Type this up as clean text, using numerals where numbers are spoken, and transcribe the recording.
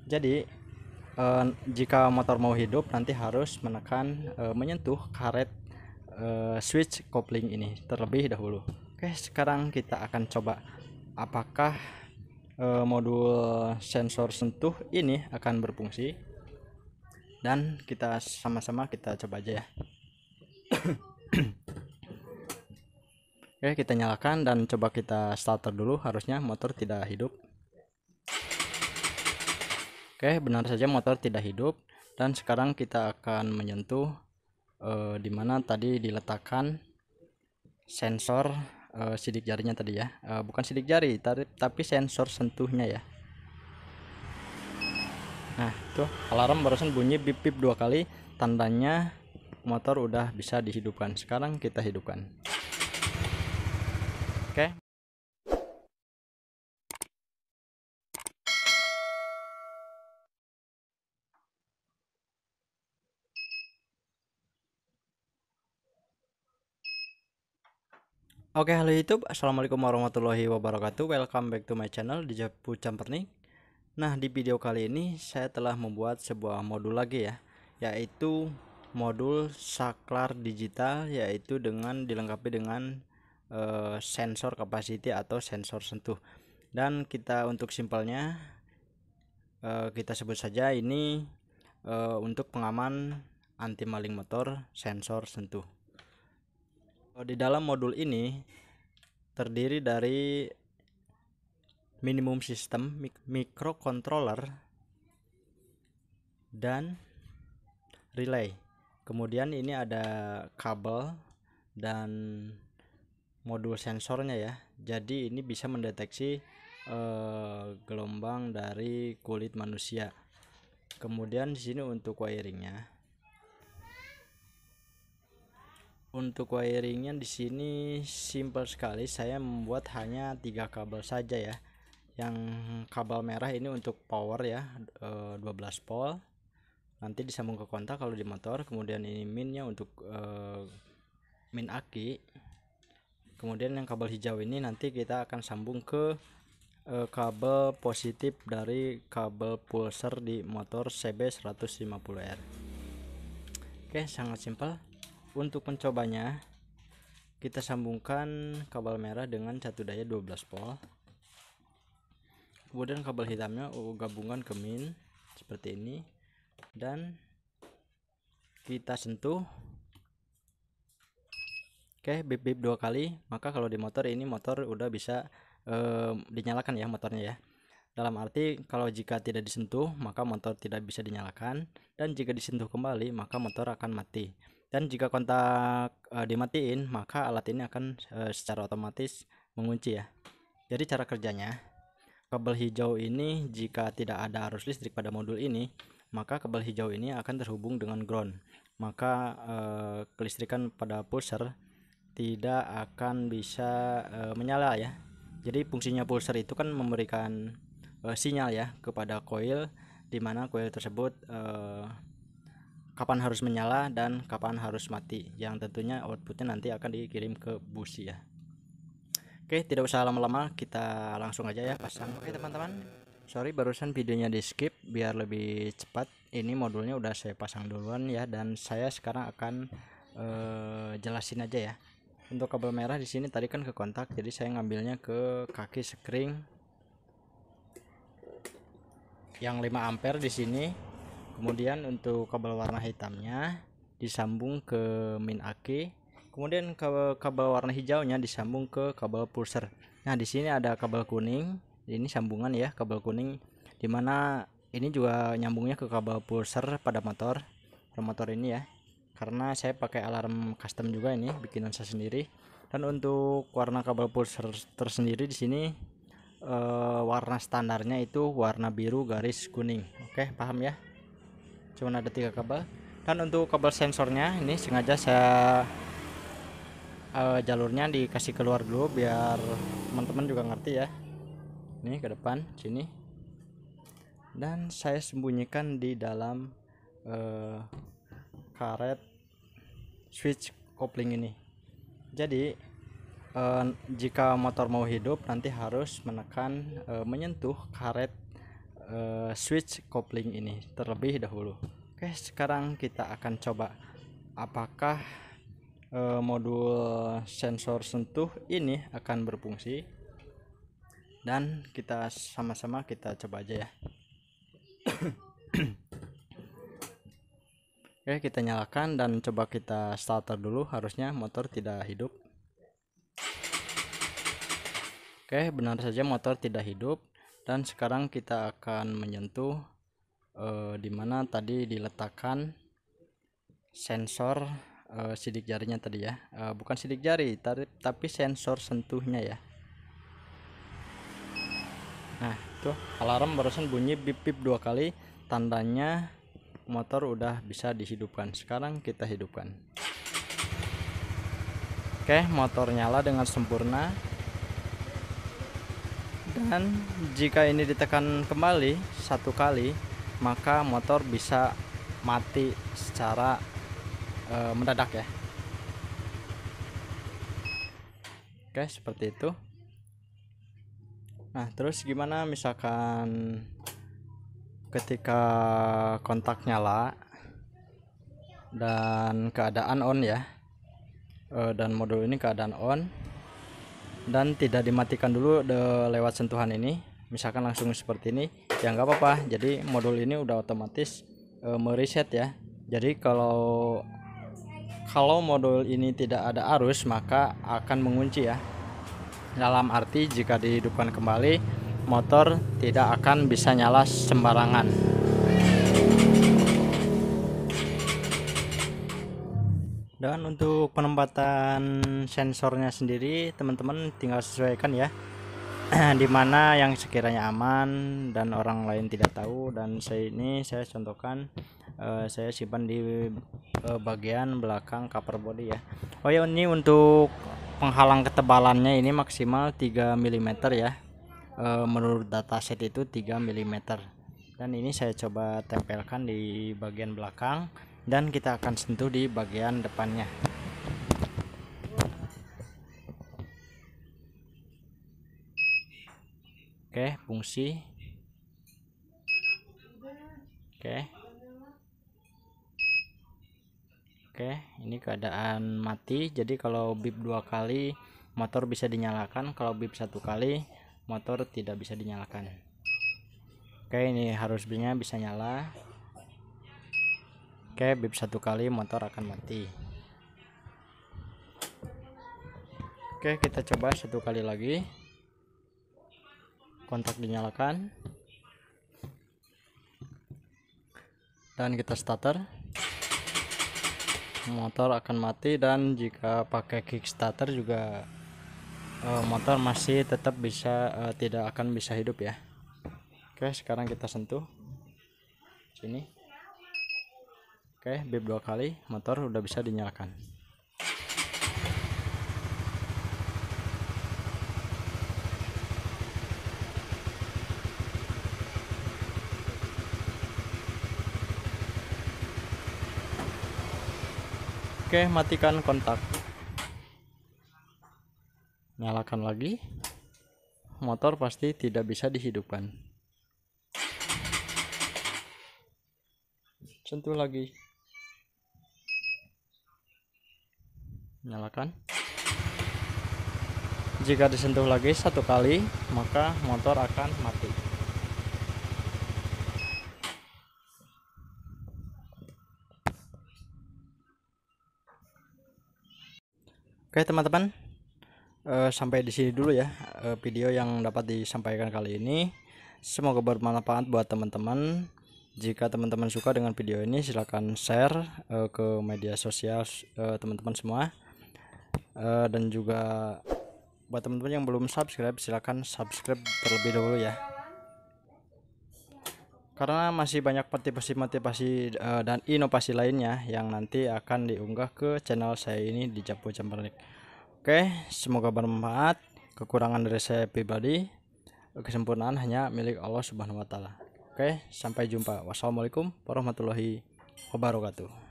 Jadi jika motor mau hidup nanti harus menekan menyentuh karet switch kopling ini terlebih dahulu. Oke, sekarang kita akan coba apakah modul sensor sentuh ini akan berfungsi, dan kita sama-sama kita coba aja ya. Oke, kita nyalakan dan coba kita starter dulu, harusnya motor tidak hidup. Oke, benar saja motor tidak hidup, dan sekarang kita akan menyentuh dimana tadi diletakkan sensor sidik jarinya tadi ya, bukan sidik jari tapi sensor sentuhnya ya. Nah, tuh alarm barusan bunyi bip bip 2 kali, tandanya motor udah bisa dihidupkan. Sekarang kita hidupkan. Oke. Oke, halo YouTube. Assalamualaikum warahmatullahi wabarakatuh. Welcome back to my channel di Japu Campernik. Nah, di video kali ini saya telah membuat sebuah modul lagi ya, yaitu modul saklar digital, yaitu dengan dilengkapi dengan sensor capacity atau sensor sentuh. Dan kita untuk simpelnya kita sebut saja ini untuk pengaman anti maling motor sensor sentuh. Di dalam modul ini terdiri dari minimum system, microcontroller, dan relay. Kemudian ini ada kabel dan modul sensornya ya. Jadi ini bisa mendeteksi gelombang dari kulit manusia. Kemudian di sini untuk wiringnya. Untuk wiringnya di sini simple sekali. Saya membuat hanya 3 kabel saja ya. Yang kabel merah ini untuk power ya, 12 volt. Nanti disambung ke kontak kalau di motor. Kemudian ini minnya untuk min aki. Kemudian yang kabel hijau ini nanti kita akan sambung ke kabel positif dari kabel pulser di motor CB150R. Oke, sangat simpel. Untuk mencobanya, kita sambungkan kabel merah dengan satu daya 12 volt. Kemudian kabel hitamnya gabungkan ke min seperti ini, dan kita sentuh. Oke, bip bip 2 kali. Maka kalau di motor ini motor udah bisa dinyalakan ya motornya ya. Dalam arti kalau jika tidak disentuh maka motor tidak bisa dinyalakan, dan jika disentuh kembali maka motor akan mati. Dan jika kontak dimatiin maka alat ini akan secara otomatis mengunci ya. Jadi cara kerjanya, kabel hijau ini jika tidak ada arus listrik pada modul ini, maka kabel hijau ini akan terhubung dengan ground. Maka kelistrikan pada pulser tidak akan bisa menyala ya. Jadi fungsinya pulser itu kan memberikan sinyal ya kepada koil, dimana koil tersebut kapan harus menyala dan kapan harus mati, yang tentunya outputnya nanti akan dikirim ke busi ya. Oke, tidak usah lama-lama, kita langsung aja ya pasang. Oke teman-teman, sorry barusan videonya di skip biar lebih cepat. Ini modulnya udah saya pasang duluan ya, dan saya sekarang akan jelasin aja ya. Untuk kabel merah di sini tadi kan ke kontak, jadi saya ngambilnya ke kaki sekring yang 5 ampere di sini. Kemudian untuk kabel warna hitamnya disambung ke min aki. Kemudian kabel warna hijaunya disambung ke kabel pulser. Nah, di sini ada kabel kuning. Ini sambungan ya, kabel kuning, dimana ini juga nyambungnya ke kabel pulser pada motor ini ya. Karena saya pakai alarm custom juga, ini bikinan saya sendiri. Dan untuk warna kabel pulser tersendiri di sini warna standarnya itu warna biru garis kuning. Oke, paham ya? Cuma ada 3 kabel. Dan untuk kabel sensornya ini sengaja saya jalurnya dikasih keluar dulu biar teman-teman juga ngerti ya. Ini ke depan sini, dan saya sembunyikan di dalam karet switch kopling ini. Jadi jika motor mau hidup nanti harus menekan menyentuh karet switch kopling ini terlebih dahulu. Oke, sekarang kita akan coba apakah modul sensor sentuh ini akan berfungsi, dan kita sama-sama kita coba aja ya. Oke, kita nyalakan dan coba kita starter dulu, harusnya motor tidak hidup. Oke, benar saja motor tidak hidup, dan sekarang kita akan menyentuh dimana tadi diletakkan sensor sidik jarinya tadi ya, bukan sidik jari tapi sensor sentuhnya ya. Nah, itu alarm barusan bunyi bip bip 2 kali, tandanya motor udah bisa dihidupkan. Sekarang kita hidupkan. Oke, motor nyala dengan sempurna, dan jika ini ditekan kembali 1 kali, maka motor bisa mati secara mendadak ya. Oke, seperti itu. Nah, terus gimana misalkan ketika kontak nyala dan keadaan on ya, dan modul ini keadaan on dan tidak dimatikan dulu lewat sentuhan ini, misalkan langsung seperti ini ya nggak apa-apa. Jadi modul ini udah otomatis mereset ya. Jadi kalau modul ini tidak ada arus, maka akan mengunci ya. Dalam arti jika dihidupkan kembali, motor tidak akan bisa nyala sembarangan. Dan untuk penempatan sensornya sendiri, teman-teman tinggal sesuaikan ya, dimana yang sekiranya aman dan orang lain tidak tahu. Dan saya contohkan, saya simpan di bagian belakang cover body ya. Oh ya, ini untuk penghalang ketebalannya ini maksimal 3 mm ya, menurut dataset itu 3 mm. Dan ini saya coba tempelkan di bagian belakang, dan kita akan sentuh di bagian depannya. Oke, fungsi. Oke, ini keadaan mati. Jadi kalau bip 2 kali motor bisa dinyalakan, kalau bip 1 kali motor tidak bisa dinyalakan. Oke, ini harusnya bisa nyala. Oke, bip 1 kali motor akan mati. Oke, kita coba 1 kali lagi. Kontak dinyalakan dan kita starter, motor akan mati. Dan jika pakai kickstarter juga motor masih tetap bisa tidak akan bisa hidup ya. Oke, sekarang kita sentuh sini. Oke, bip 2 kali motor udah bisa dinyalakan. Oke, matikan kontak, nyalakan lagi, motor pasti tidak bisa dihidupkan. Sentuh lagi, nyalakan. Jika disentuh lagi 1 kali, maka motor akan mati. Oke teman-teman, sampai di sini dulu ya video yang dapat disampaikan kali ini. Semoga bermanfaat buat teman-teman. Jika teman-teman suka dengan video ini, silahkan share ke media sosial teman-teman semua. Dan juga buat teman-teman yang belum subscribe, silahkan subscribe terlebih dahulu ya, karena masih banyak motivasi dan inovasi lainnya yang nanti akan diunggah ke channel saya ini di Japo Chamberlain. Oke, semoga bermanfaat. Kekurangan dari saya pribadi, kesempurnaan hanya milik Allah Subhanahu wa Ta'ala. Oke, sampai jumpa. Wassalamualaikum warahmatullahi wabarakatuh.